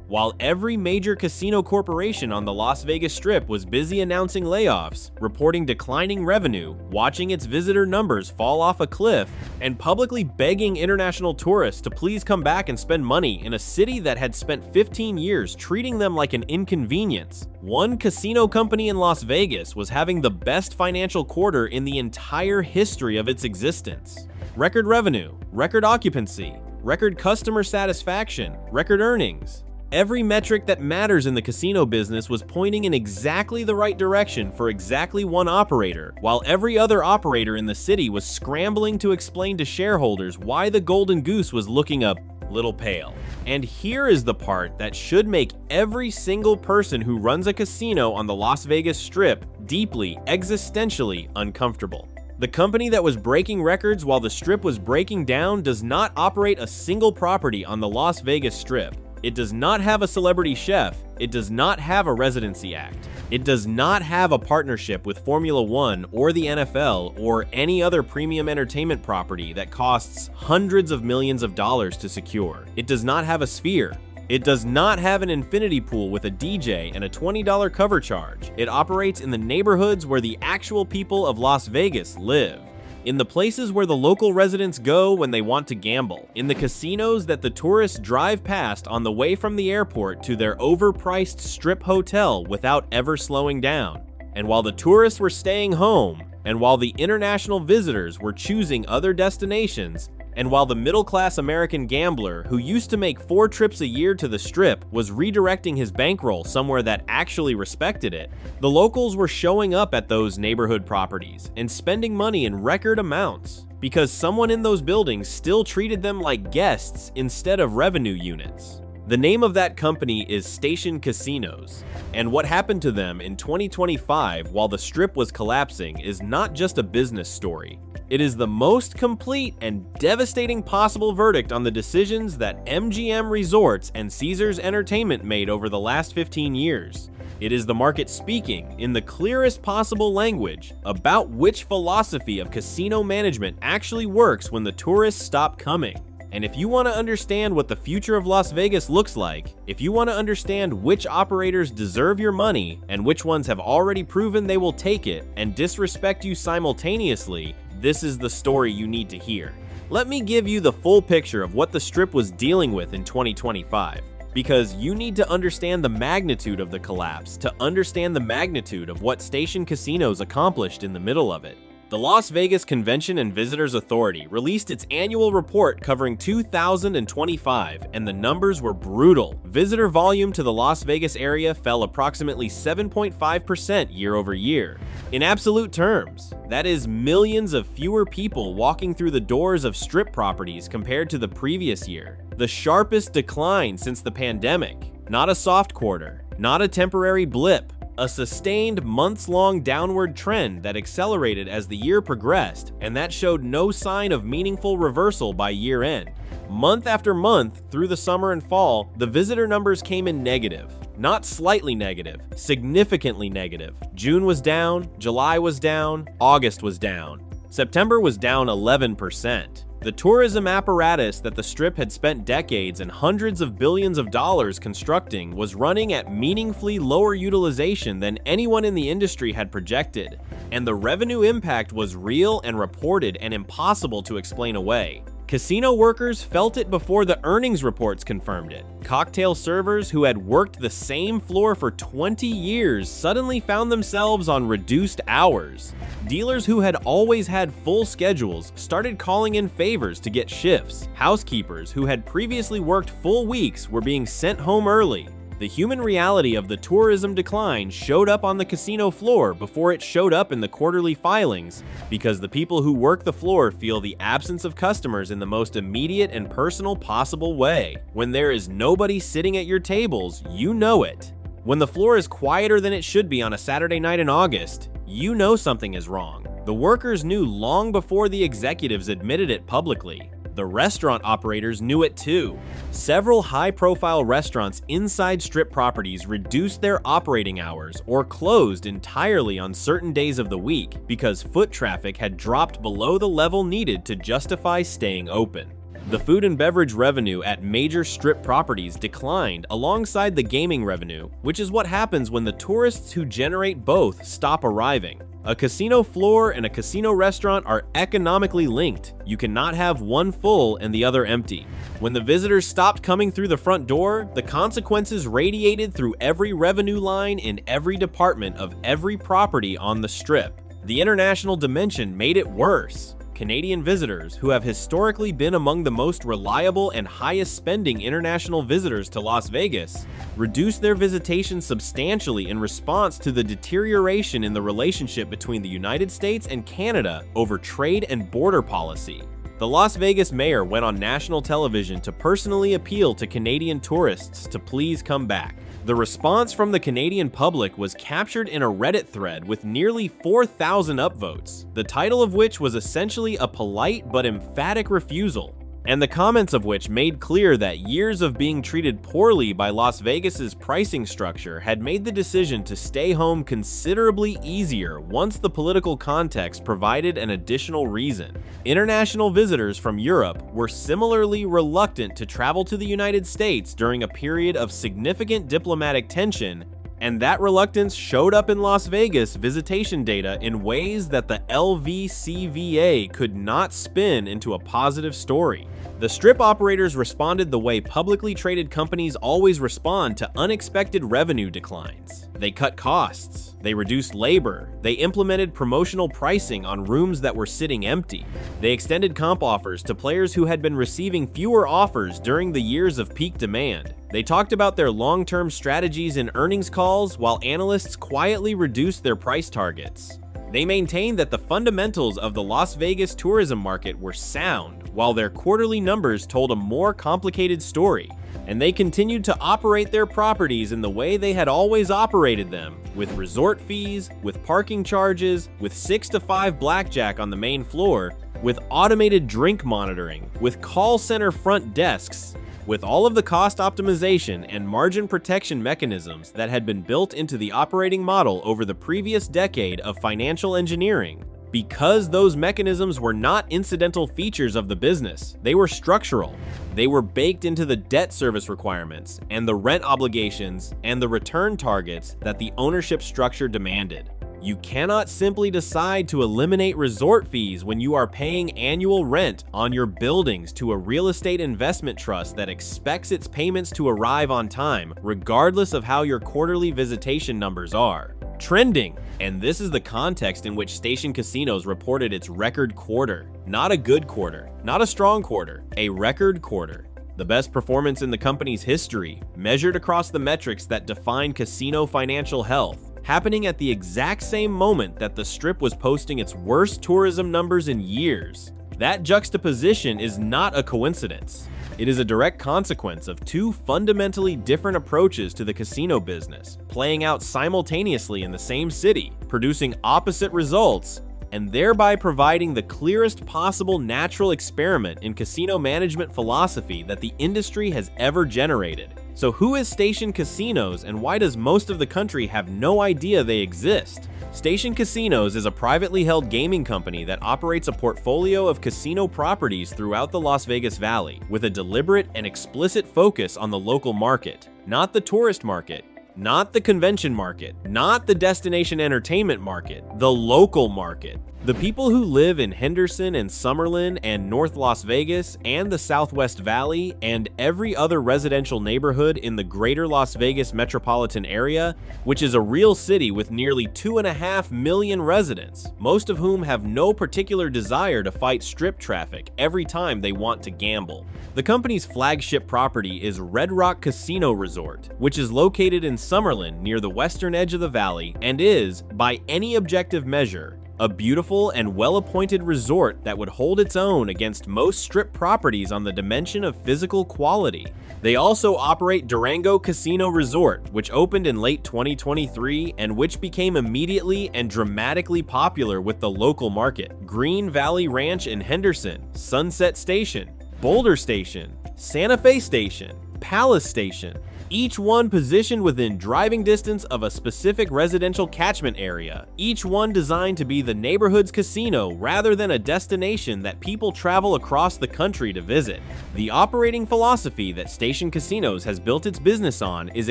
While every major casino corporation on the Las Vegas Strip was busy announcing layoffs, reporting declining revenue, watching its visitor numbers fall off a cliff, and publicly begging international tourists to please come back and spend money in a city that had spent 15 years treating them like an inconvenience, one casino company in Las Vegas was having the best financial quarter in the entire history of its existence. Record revenue, record occupancy, record customer satisfaction, record earnings. Every metric that matters in the casino business was pointing in exactly the right direction for exactly one operator, while every other operator in the city was scrambling to explain to shareholders why the Golden Goose was looking a little pale. And here is the part that should make every single person who runs a casino on the Las Vegas Strip deeply, existentially uncomfortable. The company that was breaking records while the Strip was breaking down does not operate a single property on the Las Vegas Strip. It does not have a celebrity chef. It does not have a residency act. It does not have a partnership with Formula One or the NFL or any other premium entertainment property that costs hundreds of millions of dollars to secure. It does not have a Sphere. It does not have an infinity pool with a DJ and a $20 cover charge. It operates in the neighborhoods where the actual people of Las Vegas live. In the places where the local residents go when they want to gamble, in the casinos that the tourists drive past on the way from the airport to their overpriced Strip hotel without ever slowing down. And while the tourists were staying home, and while the international visitors were choosing other destinations, and while the middle-class American gambler who used to make 4 trips a year to the Strip was redirecting his bankroll somewhere that actually respected it, the locals were showing up at those neighborhood properties and spending money in record amounts because someone in those buildings still treated them like guests instead of revenue units. The name of that company is Station Casinos, and what happened to them in 2025 while the Strip was collapsing is not just a business story. It is the most complete and devastating possible verdict on the decisions that MGM Resorts and Caesars Entertainment made over the last 15 years. It is the market speaking in the clearest possible language about which philosophy of casino management actually works when the tourists stop coming. And if you want to understand what the future of Las Vegas looks like, if you want to understand which operators deserve your money and which ones have already proven they will take it and disrespect you simultaneously, this is the story you need to hear. Let me give you the full picture of what the Strip was dealing with in 2025, because you need to understand the magnitude of the collapse to understand the magnitude of what Station Casinos accomplished in the middle of it. The Las Vegas Convention and Visitors Authority released its annual report covering 2025, and the numbers were brutal. Visitor volume to the Las Vegas area fell approximately 7.5% year over year. In absolute terms, that is millions of fewer people walking through the doors of Strip properties compared to the previous year. The sharpest decline since the pandemic. Not a soft quarter, not a temporary blip. A sustained months-long downward trend that accelerated as the year progressed, and that showed no sign of meaningful reversal by year-end. Month after month through the summer and fall, the visitor numbers came in negative. Not slightly negative, significantly negative. June was down, July was down, August was down. September was down 11%. The tourism apparatus that the Strip had spent decades and hundreds of billions of dollars constructing was running at meaningfully lower utilization than anyone in the industry had projected, and the revenue impact was real and reported and impossible to explain away. Casino workers felt it before the earnings reports confirmed it. Cocktail servers who had worked the same floor for 20 years suddenly found themselves on reduced hours. Dealers who had always had full schedules started calling in favors to get shifts. Housekeepers who had previously worked full weeks were being sent home early. The human reality of the tourism decline showed up on the casino floor before it showed up in the quarterly filings, because the people who work the floor feel the absence of customers in the most immediate and personal possible way. When there is nobody sitting at your tables, you know it. When the floor is quieter than it should be on a Saturday night in August, you know something is wrong. The workers knew long before the executives admitted it publicly. The restaurant operators knew it too. Several high-profile restaurants inside Strip properties reduced their operating hours or closed entirely on certain days of the week because foot traffic had dropped below the level needed to justify staying open. The food and beverage revenue at major Strip properties declined alongside the gaming revenue, which is what happens when the tourists who generate both stop arriving. A casino floor and a casino restaurant are economically linked. You cannot have one full and the other empty. When the visitors stopped coming through the front door, the consequences radiated through every revenue line in every department of every property on the Strip. The international dimension made it worse. Canadian visitors, who have historically been among the most reliable and highest spending international visitors to Las Vegas, reduced their visitation substantially in response to the deterioration in the relationship between the United States and Canada over trade and border policy. The Las Vegas mayor went on national television to personally appeal to Canadian tourists to please come back. The response from the Canadian public was captured in a Reddit thread with nearly 4,000 upvotes, the title of which was essentially a polite but emphatic refusal, and the comments of which made clear that years of being treated poorly by Las Vegas's pricing structure had made the decision to stay home considerably easier once the political context provided an additional reason. International visitors from Europe were similarly reluctant to travel to the United States during a period of significant diplomatic tension, and that reluctance showed up in Las Vegas visitation data in ways that the LVCVA could not spin into a positive story. The Strip operators responded the way publicly traded companies always respond to unexpected revenue declines. They cut costs, they reduced labor, they implemented promotional pricing on rooms that were sitting empty. They extended comp offers to players who had been receiving fewer offers during the years of peak demand. They talked about their long-term strategies in earnings calls while analysts quietly reduced their price targets. They maintained that the fundamentals of the Las Vegas tourism market were sound, while their quarterly numbers told a more complicated story. And they continued to operate their properties in the way they had always operated them, with resort fees, with parking charges, with 6 to 5 blackjack on the main floor, with automated drink monitoring, with call center front desks, with all of the cost optimization and margin protection mechanisms that had been built into the operating model over the previous decade of financial engineering. Because those mechanisms were not incidental features of the business, they were structural. They were baked into the debt service requirements and the rent obligations and the return targets that the ownership structure demanded. You cannot simply decide to eliminate resort fees when you are paying annual rent on your buildings to a real estate investment trust that expects its payments to arrive on time, regardless of how your quarterly visitation numbers are. Trending, and this is the context in which Station Casinos reported its record quarter. Not a good quarter, not a strong quarter, a record quarter. The best performance in the company's history, measured across the metrics that define casino financial health, happening at the exact same moment that the Strip was posting its worst tourism numbers in years. That juxtaposition is not a coincidence. It is a direct consequence of two fundamentally different approaches to the casino business, playing out simultaneously in the same city, producing opposite results, and thereby providing the clearest possible natural experiment in casino management philosophy that the industry has ever generated. So who is Station Casinos, and why does most of the country have no idea they exist? Station Casinos is a privately held gaming company that operates a portfolio of casino properties throughout the Las Vegas Valley, with a deliberate and explicit focus on the local market, not the tourist market, not the convention market, not the destination entertainment market, the local market. The people who live in Henderson and Summerlin and North Las Vegas and the Southwest Valley and every other residential neighborhood in the greater Las Vegas metropolitan area, which is a real city with nearly 2.5 million residents, most of whom have no particular desire to fight Strip traffic every time they want to gamble. The company's flagship property is Red Rock Casino Resort, which is located in Summerlin near the western edge of the valley and is, by any objective measure, a beautiful and well-appointed resort that would hold its own against most Strip properties on the dimension of physical quality. They also operate Durango Casino Resort, which opened in late 2023 and which became immediately and dramatically popular with the local market. Green Valley Ranch in Henderson, Sunset Station, Boulder Station, Santa Fe Station, Palace Station, each one positioned within driving distance of a specific residential catchment area, each one designed to be the neighborhood's casino rather than a destination that people travel across the country to visit. The operating philosophy that Station Casinos has built its business on is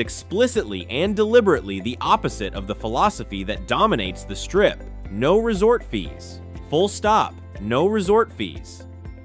explicitly and deliberately the opposite of the philosophy that dominates the Strip. No resort fees. Full stop. No resort fees.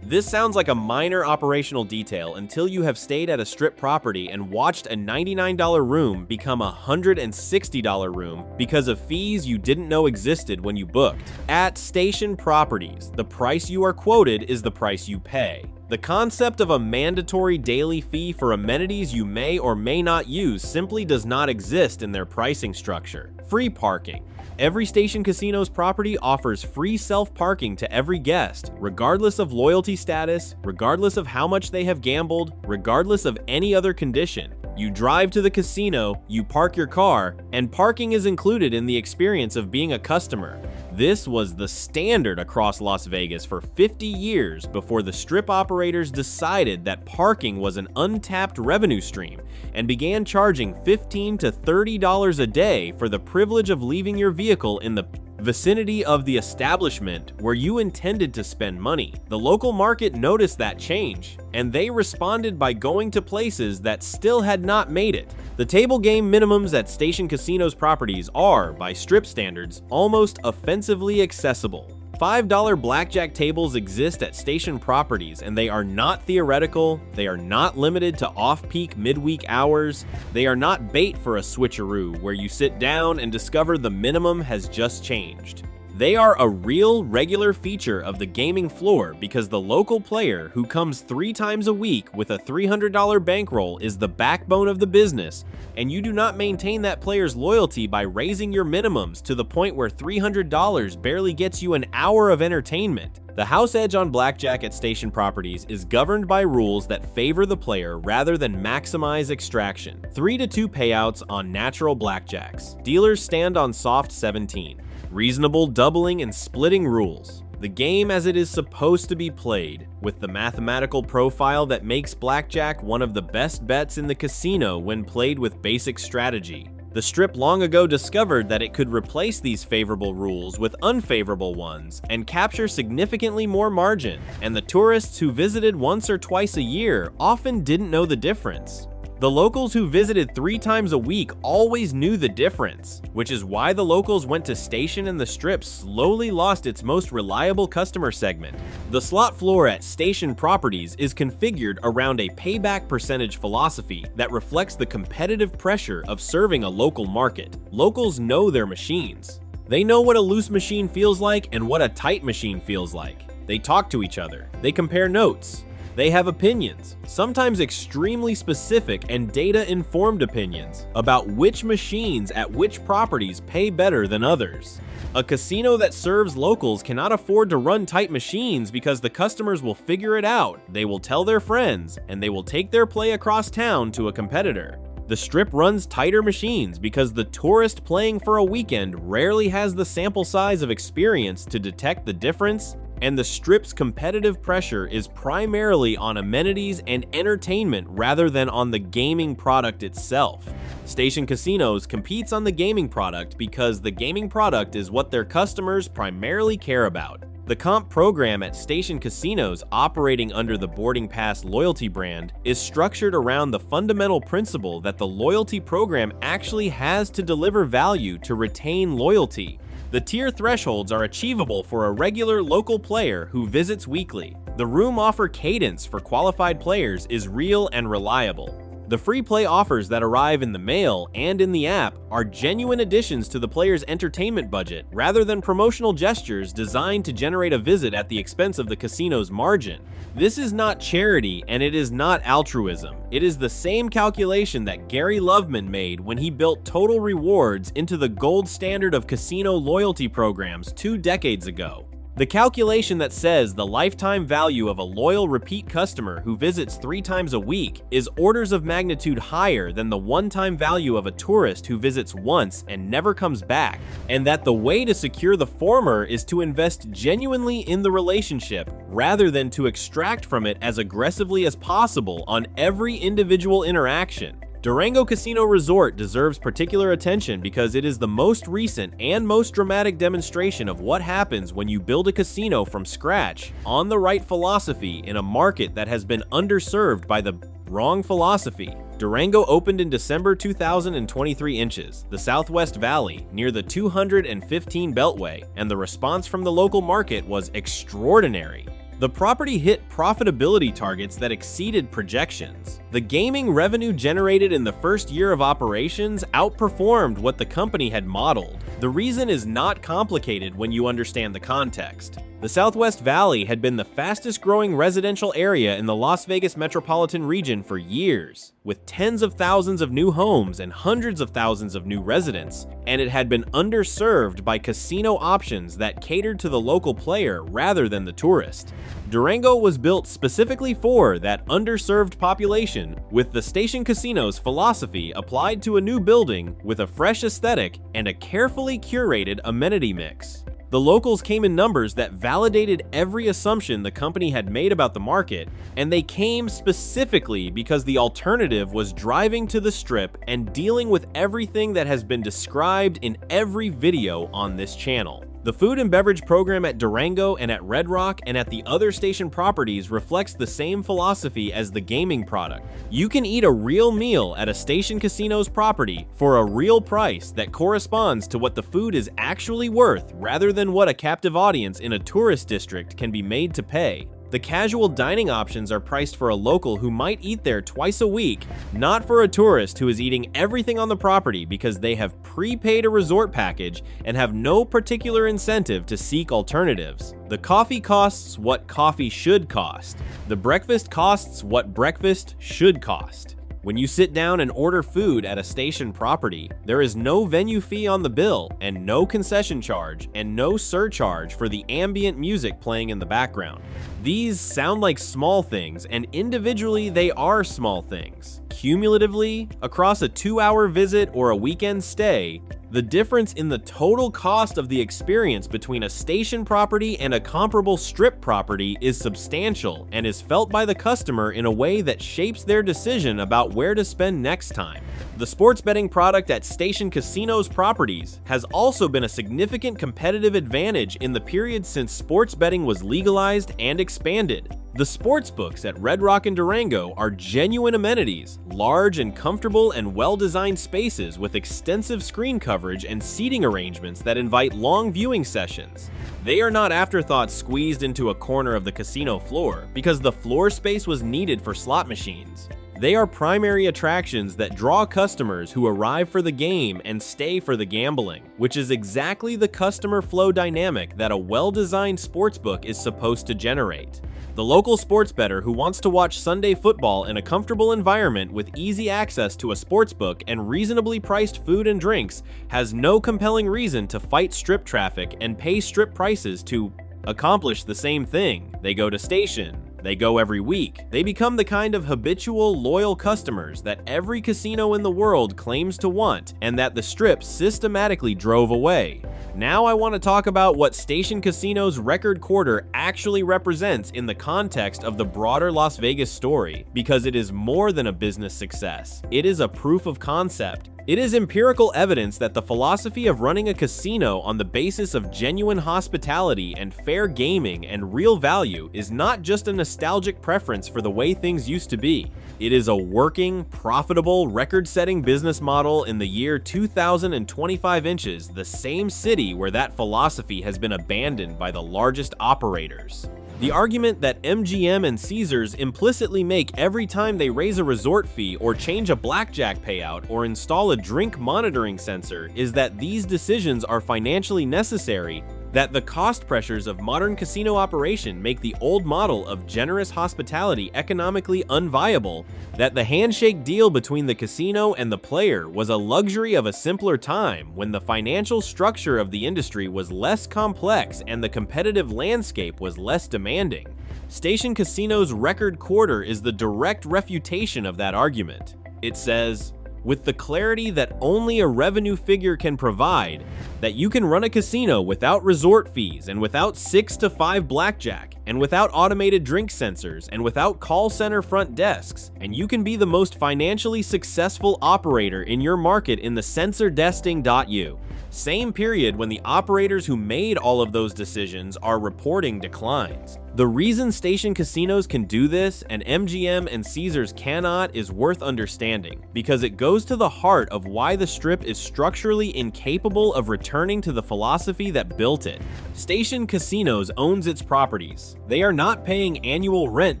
This sounds like a minor operational detail until you have stayed at a Strip property and watched a $99 room become a $160 room because of fees you didn't know existed when you booked. At Station Properties, the price you are quoted is the price you pay. The concept of a mandatory daily fee for amenities you may or may not use simply does not exist in their pricing structure. Free parking. Every Station Casinos property offers free self-parking to every guest, regardless of loyalty status, regardless of how much they have gambled, regardless of any other condition. You drive to the casino, you park your car, and parking is included in the experience of being a customer. This was the standard across Las Vegas for 50 years before the Strip operators decided that parking was an untapped revenue stream and began charging $15 to $30 a day for the privilege of leaving your vehicle in the vicinity of the establishment where you intended to spend money. The local market noticed that change, and they responded by going to places that still had not made it. The table game minimums at Station Casinos properties are, by Strip standards, almost offensively accessible. $5 blackjack tables exist at Station properties, and they are not theoretical, they are not limited to off-peak midweek hours, they are not bait for a switcheroo where you sit down and discover the minimum has just changed. They are a real, regular feature of the gaming floor because the local player who comes 3 times a week with a $300 bankroll is the backbone of the business, and you do not maintain that player's loyalty by raising your minimums to the point where $300 barely gets you an hour of entertainment. The house edge on blackjack at Station properties is governed by rules that favor the player rather than maximize extraction. 3 to 2 payouts on natural blackjacks. Dealers stand on soft 17. Reasonable doubling and splitting rules. The game as it is supposed to be played, with the mathematical profile that makes blackjack one of the best bets in the casino when played with basic strategy. The Strip long ago discovered that it could replace these favorable rules with unfavorable ones and capture significantly more margin, and the tourists who visited once or twice a year often didn't know the difference. The locals who visited 3 times a week always knew the difference, which is why the locals went to Station and the Strip slowly lost its most reliable customer segment. The slot floor at Station properties is configured around a payback percentage philosophy that reflects the competitive pressure of serving a local market. Locals know their machines. They know what a loose machine feels like and what a tight machine feels like. They talk to each other. They compare notes. They have opinions, sometimes extremely specific and data-informed opinions, about which machines at which properties pay better than others. A casino that serves locals cannot afford to run tight machines because the customers will figure it out, they will tell their friends, and they will take their play across town to a competitor. The Strip runs tighter machines because the tourist playing for a weekend rarely has the sample size of experience to detect the difference, and the Strip's competitive pressure is primarily on amenities and entertainment rather than on the gaming product itself. Station Casinos competes on the gaming product because the gaming product is what their customers primarily care about. The comp program at Station Casinos operating under the Boarding Pass loyalty brand is structured around the fundamental principle that the loyalty program actually has to deliver value to retain loyalty. The tier thresholds are achievable for a regular local player who visits weekly. The room offer cadence for qualified players is real and reliable. The free play offers that arrive in the mail and in the app are genuine additions to the player's entertainment budget rather than promotional gestures designed to generate a visit at the expense of the casino's margin. This is not charity and it is not altruism. It is the same calculation that Gary Loveman made when he built Total Rewards into the gold standard of casino loyalty programs 2 decades ago. The calculation that says the lifetime value of a loyal repeat customer who visits 3 times a week is orders of magnitude higher than the one-time value of a tourist who visits once and never comes back, and that the way to secure the former is to invest genuinely in the relationship rather than to extract from it as aggressively as possible on every individual interaction. Durango Casino Resort deserves particular attention because it is the most recent and most dramatic demonstration of what happens when you build a casino from scratch on the right philosophy in a market that has been underserved by the wrong philosophy. Durango opened in December 2023 inches, the Southwest Valley, near the 215 Beltway, and the response from the local market was extraordinary. The property hit profitability targets that exceeded projections. The gaming revenue generated in the first year of operations outperformed what the company had modeled. The reason is not complicated when you understand the context. The Southwest Valley had been the fastest growing residential area in the Las Vegas metropolitan region for years, with tens of thousands of new homes and hundreds of thousands of new residents, and it had been underserved by casino options that catered to the local player rather than the tourist. Durango was built specifically for that underserved population, with the Station Casino's philosophy applied to a new building with a fresh aesthetic and a carefully curated amenity mix. The locals came in numbers that validated every assumption the company had made about the market, and they came specifically because the alternative was driving to the Strip and dealing with everything that has been described in every video on this channel. The food and beverage program at Durango and at Red Rock and at the other station properties reflects the same philosophy as the gaming product. You can eat a real meal at a Station Casino's property for a real price that corresponds to what the food is actually worth rather than what a captive audience in a tourist district can be made to pay. The casual dining options are priced for a local who might eat there twice a week, not for a tourist who is eating everything on the property because they have prepaid a resort package and have no particular incentive to seek alternatives. The coffee costs what coffee should cost. The breakfast costs what breakfast should cost. When you sit down and order food at a station property, there is no venue fee on the bill and no concession charge and no surcharge for the ambient music playing in the background. These sound like small things, and individually they are small things. Cumulatively, across a 2-hour visit or a weekend stay, the difference in the total cost of the experience between a station property and a comparable strip property is substantial and is felt by the customer in a way that shapes their decision about where to spend next time. The sports betting product at Station Casino's properties has also been a significant competitive advantage in the period since sports betting was legalized and expanded. The sports books at Red Rock and Durango are genuine amenities, large and comfortable and well-designed spaces with extensive screen coverage and seating arrangements that invite long viewing sessions. They are not afterthoughts squeezed into a corner of the casino floor because the floor space was needed for slot machines. They are primary attractions that draw customers who arrive for the game and stay for the gambling, which is exactly the customer flow dynamic that a well-designed sportsbook is supposed to generate. The local sports bettor who wants to watch Sunday football in a comfortable environment with easy access to a sportsbook and reasonably priced food and drinks has no compelling reason to fight strip traffic and pay strip prices to accomplish the same thing. They go to station. They go every week. They become the kind of habitual, loyal customers that every casino in the world claims to want and that the Strip systematically drove away. Now I want to talk about what Station Casino's record quarter actually represents in the context of the broader Las Vegas story, because it is more than a business success. It is a proof of concept. It is empirical evidence that the philosophy of running a casino on the basis of genuine hospitality and fair gaming and real value is not just a nostalgic preference for the way things used to be. It is a working, profitable, record-setting business model in the year 2025 inches, the same city where that philosophy has been abandoned by the largest operators. The argument that MGM and Caesars implicitly make every time they raise a resort fee or change a blackjack payout or install a drink monitoring sensor is that these decisions are financially necessary, that the cost pressures of modern casino operation make the old model of generous hospitality economically unviable, that the handshake deal between the casino and the player was a luxury of a simpler time when the financial structure of the industry was less complex and the competitive landscape was less demanding. Station Casino's record quarter is the direct refutation of that argument. It says, with the clarity that only a revenue figure can provide, that you can run a casino without resort fees and without 6 to 5 blackjack and without automated drink sensors and without call center front desks, and you can be the most financially successful operator in your market in the sensordesting.u. Same period when the operators who made all of those decisions are reporting declines. The reason station casinos can do this and MGM and Caesars cannot is worth understanding, because it goes to the heart of why the Strip is structurally incapable of returning to the philosophy that built it. Station Casinos owns its properties. They are not paying annual rent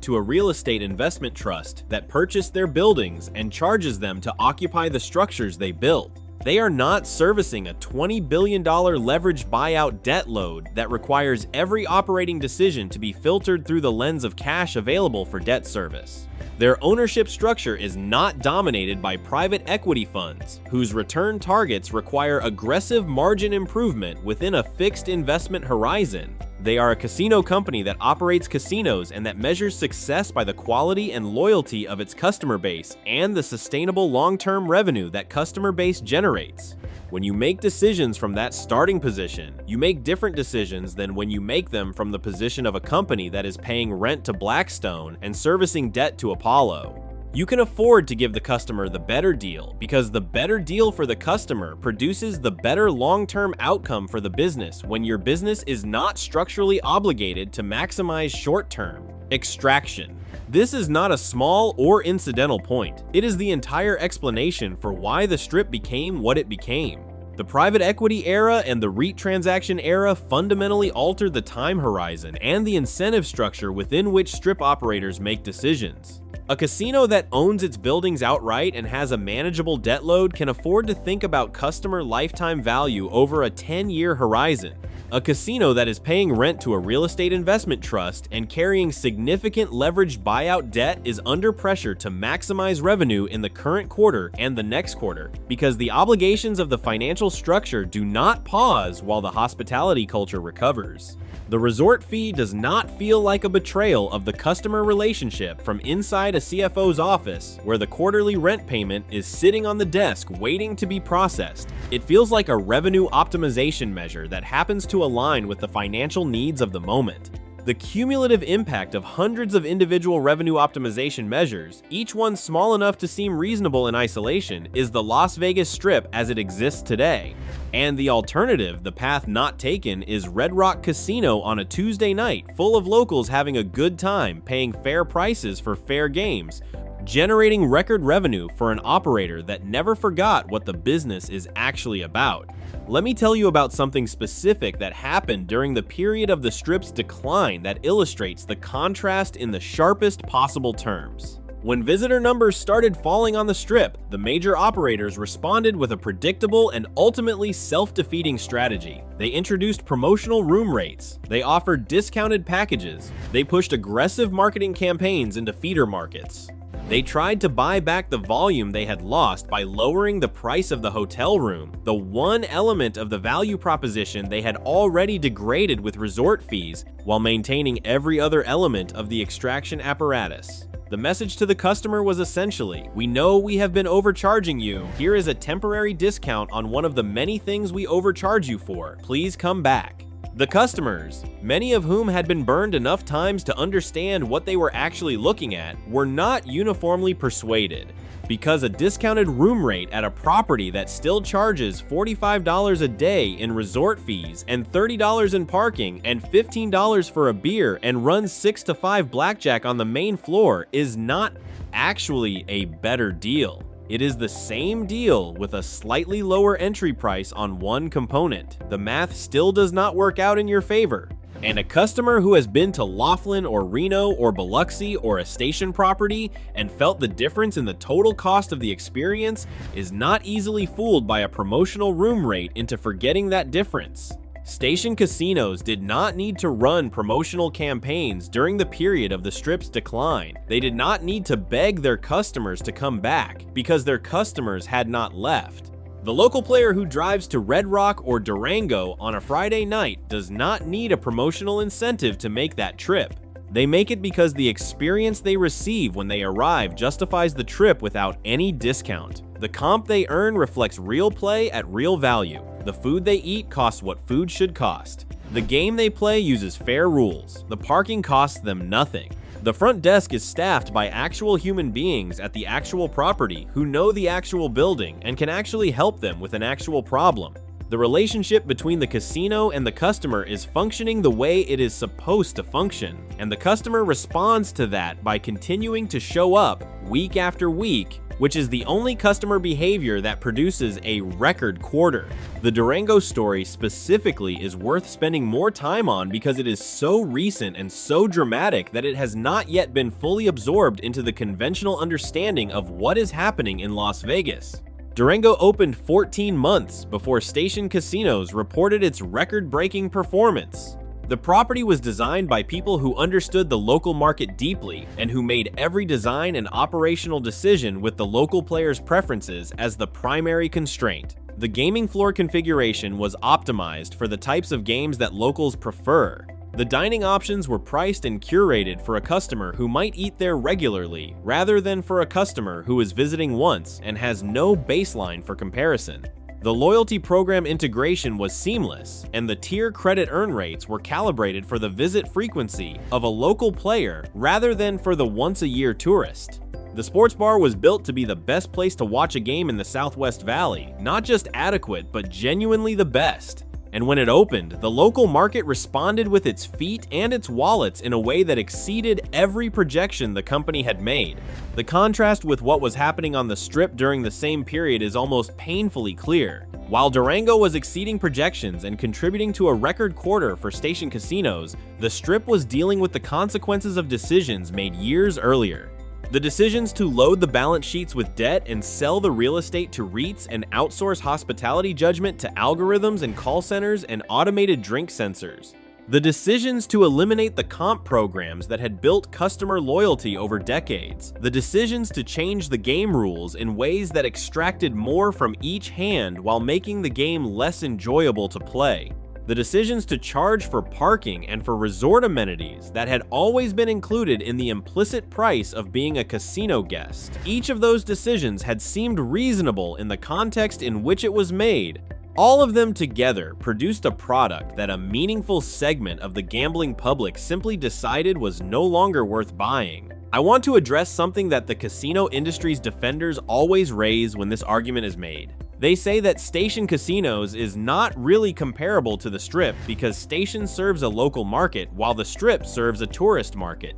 to a real estate investment trust that purchased their buildings and charges them to occupy the structures they built. They are not servicing a $20 billion leveraged buyout debt load that requires every operating decision to be filtered through the lens of cash available for debt service. Their ownership structure is not dominated by private equity funds, whose return targets require aggressive margin improvement within a fixed investment horizon. They are a casino company that operates casinos and that measures success by the quality and loyalty of its customer base and the sustainable long-term revenue that customer base generates. When you make decisions from that starting position, you make different decisions than when you make them from the position of a company that is paying rent to Blackstone and servicing debt to Apollo. You can afford to give the customer the better deal because the better deal for the customer produces the better long-term outcome for the business when your business is not structurally obligated to maximize short-term extraction. This is not a small or incidental point. It is the entire explanation for why the Strip became what it became. The private equity era and the REIT transaction era fundamentally altered the time horizon and the incentive structure within which Strip operators make decisions. A casino that owns its buildings outright and has a manageable debt load can afford to think about customer lifetime value over a 10-year horizon. A casino that is paying rent to a real estate investment trust and carrying significant leveraged buyout debt is under pressure to maximize revenue in the current quarter and the next quarter because the obligations of the financial structure do not pause while the hospitality culture recovers. The resort fee does not feel like a betrayal of the customer relationship from inside a CFO's office where the quarterly rent payment is sitting on the desk waiting to be processed. It feels like a revenue optimization measure that happens to align with the financial needs of the moment. The cumulative impact of hundreds of individual revenue optimization measures, each one small enough to seem reasonable in isolation, is the Las Vegas Strip as it exists today. And the alternative, the path not taken, is Red Rock Casino on a Tuesday night, full of locals having a good time, paying fair prices for fair games, generating record revenue for an operator that never forgot what the business is actually about. Let me tell you about something specific that happened during the period of the Strip's decline that illustrates the contrast in the sharpest possible terms. When visitor numbers started falling on the Strip, the major operators responded with a predictable and ultimately self-defeating strategy. They introduced promotional room rates, they offered discounted packages, they pushed aggressive marketing campaigns into feeder markets. They tried to buy back the volume they had lost by lowering the price of the hotel room, the one element of the value proposition they had already degraded with resort fees, while maintaining every other element of the extraction apparatus. The message to the customer was essentially, "We know we have been overcharging you. Here is a temporary discount on one of the many things we overcharge you for. Please come back." The customers, many of whom had been burned enough times to understand what they were actually looking at, were not uniformly persuaded, because a discounted room rate at a property that still charges $45 a day in resort fees and $30 in parking and $15 for a beer and runs 6 to 5 blackjack on the main floor is not actually a better deal. It is the same deal with a slightly lower entry price on one component. The math still does not work out in your favor. And a customer who has been to Laughlin or Reno or Biloxi or a station property and felt the difference in the total cost of the experience is not easily fooled by a promotional room rate into forgetting that difference. Station casinos did not need to run promotional campaigns during the period of the Strip's decline. They did not need to beg their customers to come back because their customers had not left. The local player who drives to Red Rock or Durango on a Friday night does not need a promotional incentive to make that trip. They make it because the experience they receive when they arrive justifies the trip without any discount. The comp they earn reflects real play at real value. The food they eat costs what food should cost. The game they play uses fair rules. The parking costs them nothing. The front desk is staffed by actual human beings at the actual property who know the actual building and can actually help them with an actual problem. The relationship between the casino and the customer is functioning the way it is supposed to function, and the customer responds to that by continuing to show up week after week, which is the only customer behavior that produces a record quarter. The Durango story specifically is worth spending more time on because it is so recent and so dramatic that it has not yet been fully absorbed into the conventional understanding of what is happening in Las Vegas. Durango opened 14 months before Station Casinos reported its record-breaking performance. The property was designed by people who understood the local market deeply and who made every design and operational decision with the local players' preferences as the primary constraint. The gaming floor configuration was optimized for the types of games that locals prefer. The dining options were priced and curated for a customer who might eat there regularly, rather than for a customer who is visiting once and has no baseline for comparison. The loyalty program integration was seamless, and the tier credit earn rates were calibrated for the visit frequency of a local player rather than for the once-a-year tourist. The sports bar was built to be the best place to watch a game in the Southwest Valley, not just adequate, but genuinely the best. And when it opened, the local market responded with its feet and its wallets in a way that exceeded every projection the company had made. The contrast with what was happening on the Strip during the same period is almost painfully clear. While Durango was exceeding projections and contributing to a record quarter for Station Casinos, the Strip was dealing with the consequences of decisions made years earlier. The decisions to load the balance sheets with debt and sell the real estate to REITs and outsource hospitality judgment to algorithms and call centers and automated drink sensors. The decisions to eliminate the comp programs that had built customer loyalty over decades. The decisions to change the game rules in ways that extracted more from each hand while making the game less enjoyable to play. The decisions to charge for parking and for resort amenities that had always been included in the implicit price of being a casino guest. Each of those decisions had seemed reasonable in the context in which it was made. All of them together produced a product that a meaningful segment of the gambling public simply decided was no longer worth buying. I want to address something that the casino industry's defenders always raise when this argument is made. They say that Station Casinos is not really comparable to the Strip because Station serves a local market while the Strip serves a tourist market,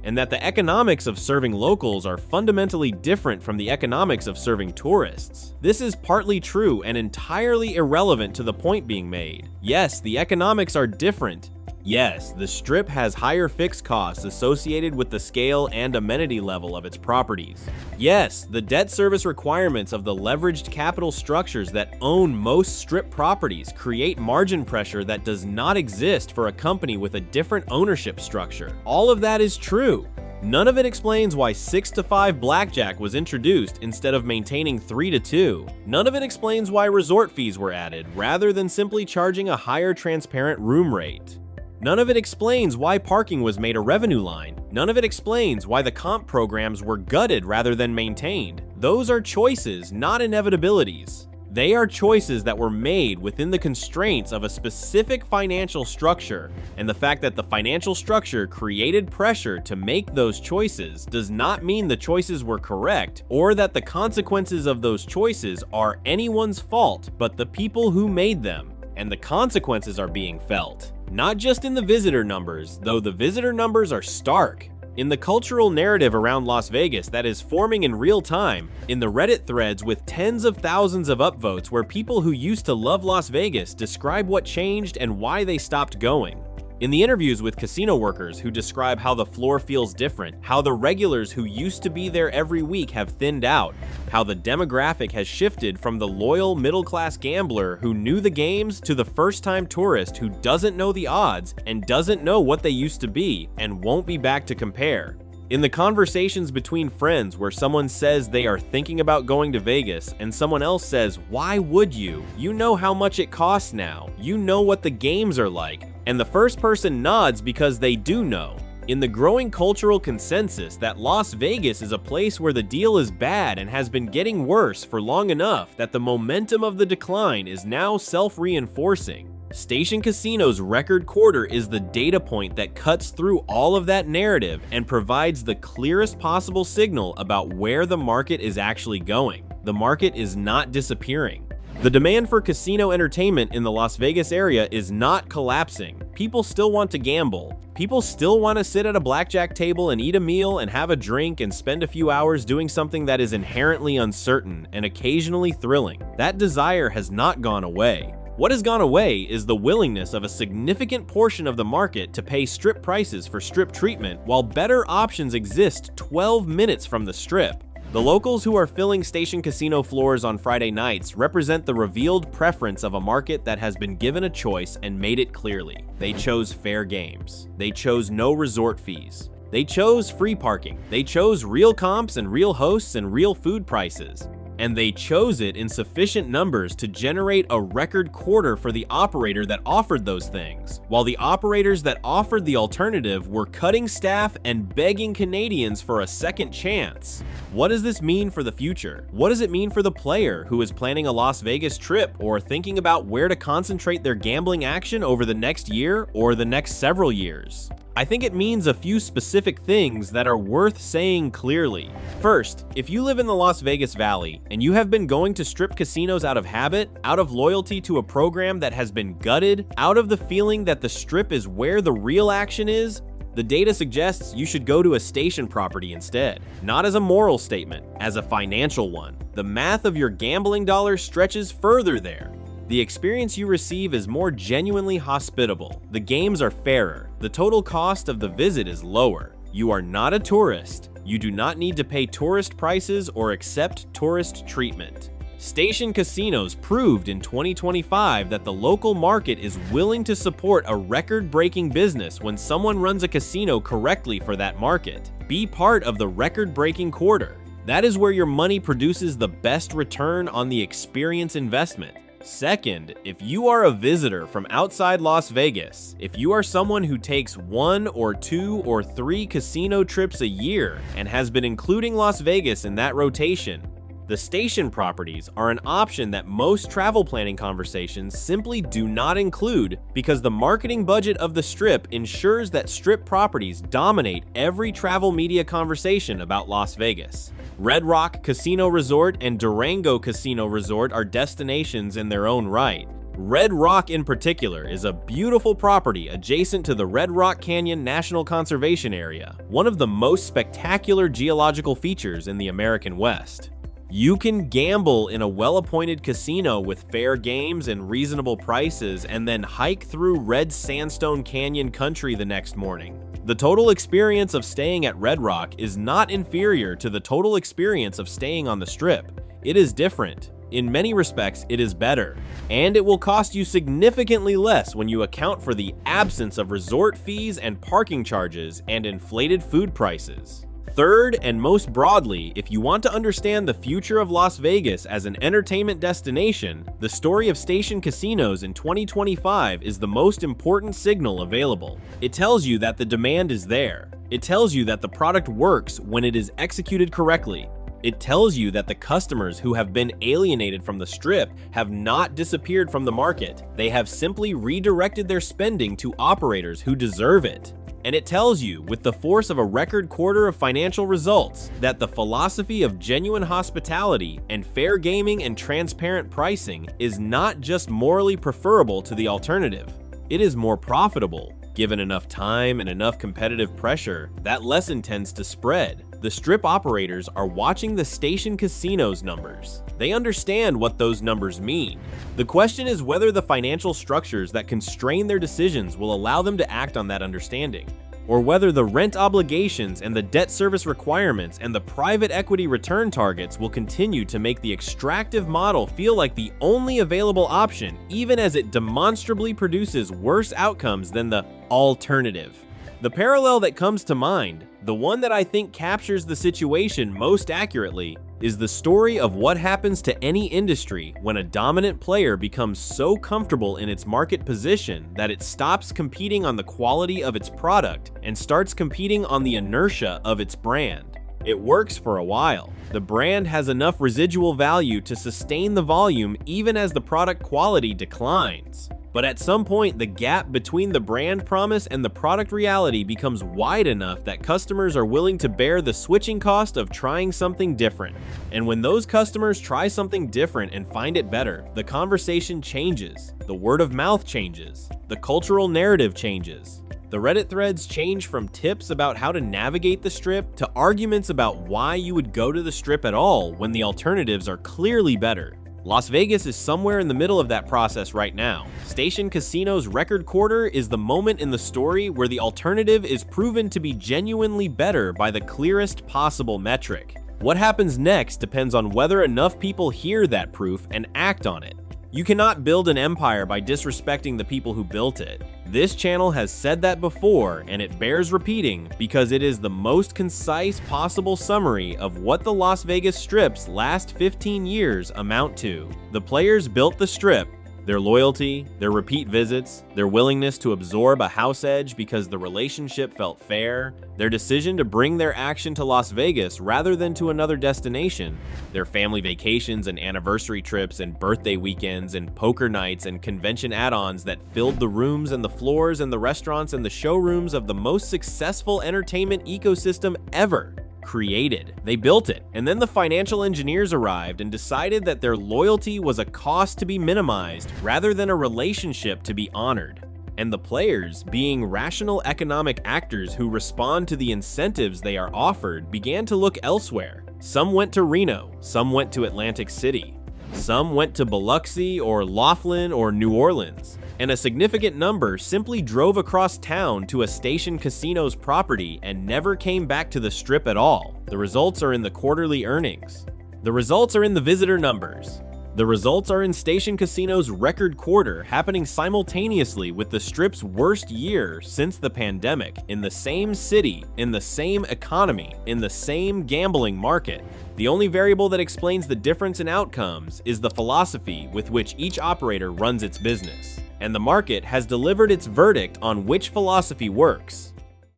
and that the economics of serving locals are fundamentally different from the economics of serving tourists. This is partly true and entirely irrelevant to the point being made. Yes, the economics are different. Yes, the Strip has higher fixed costs associated with the scale and amenity level of its properties. Yes, the debt service requirements of the leveraged capital structures that own most Strip properties create margin pressure that does not exist for a company with a different ownership structure. All of that is true. None of it explains why 6-5 blackjack was introduced instead of maintaining 3-2. None of it explains why resort fees were added rather than simply charging a higher transparent room rate. None of it explains why parking was made a revenue line. None of it explains why the comp programs were gutted rather than maintained. Those are choices, not inevitabilities. They are choices that were made within the constraints of a specific financial structure, and the fact that the financial structure created pressure to make those choices does not mean the choices were correct, or that the consequences of those choices are anyone's fault but the people who made them, and the consequences are being felt. Not just in the visitor numbers, though the visitor numbers are stark. In the cultural narrative around Las Vegas that is forming in real time, in the Reddit threads with tens of thousands of upvotes where people who used to love Las Vegas describe what changed and why they stopped going. In the interviews with casino workers who describe how the floor feels different, how the regulars who used to be there every week have thinned out, how the demographic has shifted from the loyal middle-class gambler who knew the games to the first-time tourist who doesn't know the odds and doesn't know what they used to be and won't be back to compare. In the conversations between friends where someone says they are thinking about going to Vegas and someone else says, "Why would you? You know how much it costs now. You know what the games are like." And the first person nods because they do know. In the growing cultural consensus that Las Vegas is a place where the deal is bad and has been getting worse for long enough that the momentum of the decline is now self-reinforcing, Station Casino's record quarter is the data point that cuts through all of that narrative and provides the clearest possible signal about where the market is actually going. The market is not disappearing. The demand for casino entertainment in the Las Vegas area is not collapsing. People still want to gamble. People still want to sit at a blackjack table and eat a meal and have a drink and spend a few hours doing something that is inherently uncertain and occasionally thrilling. That desire has not gone away. What has gone away is the willingness of a significant portion of the market to pay strip prices for strip treatment while better options exist 12 minutes from the strip. The locals who are filling Station Casino floors on Friday nights represent the revealed preference of a market that has been given a choice and made it clearly. They chose fair games. They chose no resort fees. They chose free parking. They chose real comps and real hosts and real food prices. And they chose it in sufficient numbers to generate a record quarter for the operator that offered those things, while the operators that offered the alternative were cutting staff and begging Canadians for a second chance. What does this mean for the future? What does it mean for the player who is planning a Las Vegas trip or thinking about where to concentrate their gambling action over the next year or the next several years? I think it means a few specific things that are worth saying clearly. First, if you live in the Las Vegas Valley and you have been going to strip casinos out of habit, out of loyalty to a program that has been gutted, out of the feeling that the strip is where the real action is, the data suggests you should go to a station property instead. Not as a moral statement, as a financial one. The math of your gambling dollars stretches further there. The experience you receive is more genuinely hospitable. The games are fairer. The total cost of the visit is lower. You are not a tourist. You do not need to pay tourist prices or accept tourist treatment. Station Casinos proved in 2025 that the local market is willing to support a record-breaking business when someone runs a casino correctly for that market. Be part of the record-breaking quarter. That is where your money produces the best return on the experience investment. Second, if you are a visitor from outside Las Vegas, if you are someone who takes 1 or 2 or 3 casino trips a year and has been including Las Vegas in that rotation, the station properties are an option that most travel planning conversations simply do not include because the marketing budget of the Strip ensures that Strip properties dominate every travel media conversation about Las Vegas. Red Rock Casino Resort and Durango Casino Resort are destinations in their own right. Red Rock in particular is a beautiful property adjacent to the Red Rock Canyon National Conservation Area, one of the most spectacular geological features in the American West. You can gamble in a well-appointed casino with fair games and reasonable prices and then hike through Red Sandstone Canyon country the next morning. The total experience of staying at Red Rock is not inferior to the total experience of staying on the Strip. It is different. In many respects, it is better. And it will cost you significantly less when you account for the absence of resort fees and parking charges and inflated food prices. Third, and most broadly, if you want to understand the future of Las Vegas as an entertainment destination, the story of Station Casinos in 2025 is the most important signal available. It tells you that the demand is there. It tells you that the product works when it is executed correctly. It tells you that the customers who have been alienated from the Strip have not disappeared from the market. They have simply redirected their spending to operators who deserve it. And it tells you, with the force of a record quarter of financial results, that the philosophy of genuine hospitality and fair gaming and transparent pricing is not just morally preferable to the alternative. It is more profitable. Given enough time and enough competitive pressure, that lesson tends to spread. The Strip operators are watching the Station Casinos numbers. They understand what those numbers mean. The question is whether the financial structures that constrain their decisions will allow them to act on that understanding, or whether the rent obligations and the debt service requirements and the private equity return targets will continue to make the extractive model feel like the only available option, even as it demonstrably produces worse outcomes than the alternative. The parallel that comes to mind, the one that I think captures the situation most accurately, is the story of what happens to any industry when a dominant player becomes so comfortable in its market position that it stops competing on the quality of its product and starts competing on the inertia of its brand. It works for a while. The brand has enough residual value to sustain the volume even as the product quality declines. But at some point, the gap between the brand promise and the product reality becomes wide enough that customers are willing to bear the switching cost of trying something different. And when those customers try something different and find it better, the conversation changes, the word of mouth changes, the cultural narrative changes. The Reddit threads change from tips about how to navigate the Strip to arguments about why you would go to the Strip at all when the alternatives are clearly better. Las Vegas is somewhere in the middle of that process right now. Station Casino's record quarter is the moment in the story where the alternative is proven to be genuinely better by the clearest possible metric. What happens next depends on whether enough people hear that proof and act on it. You cannot build an empire by disrespecting the people who built it. This channel has said that before, and it bears repeating because it is the most concise possible summary of what the Las Vegas Strip's last 15 years amount to. The players built the Strip. Their loyalty, their repeat visits, their willingness to absorb a house edge because the relationship felt fair, their decision to bring their action to Las Vegas rather than to another destination, their family vacations and anniversary trips and birthday weekends and poker nights and convention add-ons that filled the rooms and the floors and the restaurants and the showrooms of the most successful entertainment ecosystem ever created. They built it, and then the financial engineers arrived and decided that their loyalty was a cost to be minimized rather than a relationship to be honored. And the players, being rational economic actors who respond to the incentives they are offered, began to look elsewhere. Some went to Reno, some went to Atlantic City, some went to Biloxi or Laughlin or New Orleans, and a significant number simply drove across town to a Station Casino's property and never came back to the Strip at all. The results are in the quarterly earnings. The results are in the visitor numbers. The results are in Station Casino's record quarter happening simultaneously with the Strip's worst year since the pandemic, in the same city, in the same economy, in the same gambling market. The only variable that explains the difference in outcomes is the philosophy with which each operator runs its business. And the market has delivered its verdict on which philosophy works.